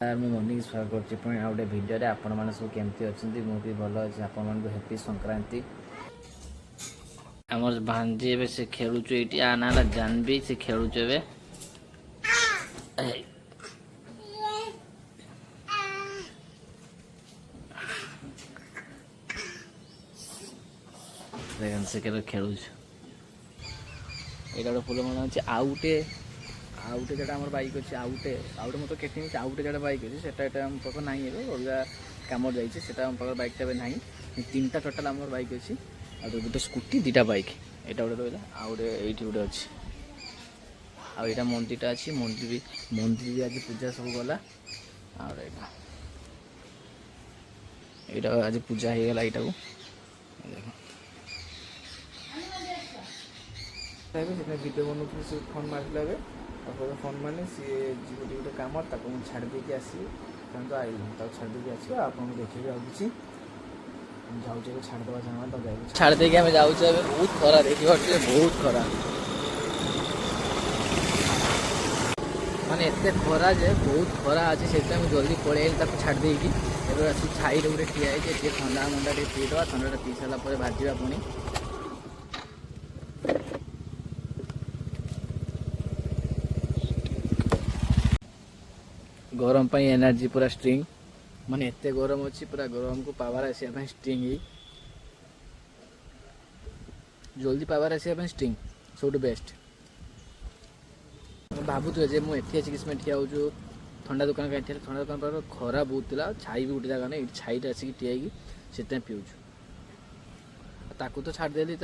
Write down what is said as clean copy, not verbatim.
यार मैं मॉर्निंग स्वागत कर आउ गए भिडियो आपण मैंने सब केमती अच्छा मुझे भल अच्छे आपण मान हैप्पी संक्रांति। आमर भांजी ए से खेलुचु ये आ ना जानवी से खेलुचु ए देखन से खेलुचु यहाँ गोटे फुल मन अच्छे आउटे आउटे जो आम बैक अच्छे आउटे आउटे मतलब केटी आउटे जो बैक अच्छे से आम पाख ना अलग कम जाइए आम पाख बैकटा ना तीन टा टोटाल आम बैक अच्छी आ गोटे स्कूटी दीटा बैक यहाँ गोटे रहा आउटे ये गोटे अच्छी आईटा मंदिरटा अच्छी मंदिर भी आज पूजा सब गला यहाँ आज पूजा हो गला यहाँ देखो भिडियो बनाऊँ से फोन मारे अब फोन माने सी जीव गोटे कम मुझे छाड़ देके आसो आई छाड़ देके आस आपको देखिए आगे जाऊे छाड़देवा चाहूँगा छाड़ देके आम जाऊे बहुत खरा देखिए बहुत खरा माने एत खरा जे बहुत खरा अच्छे से जल्दी पड़े छाड़ देकी आस छाई गोटे ठिया है ठंडा मंडा पीदे ठंडा पी सारापर भाजवा पुणी गरम पाई एनर्जी पूरा स्ट्रिंग माने एते गरम अच्छी पूरा गरम को पावर आसा स्ट्रिंग ही जल्दी पावर आसा स्ट्रिंग सब बेस्ट भावुए जे मुझे किसी ठिया हो ठंडा दुकान कहीं ठंडा दुकान पर खरा बहुत था छाई भी गोटे जगह ना छाई आसिक ठिया से पीऊँ ताकू तो छाड़देली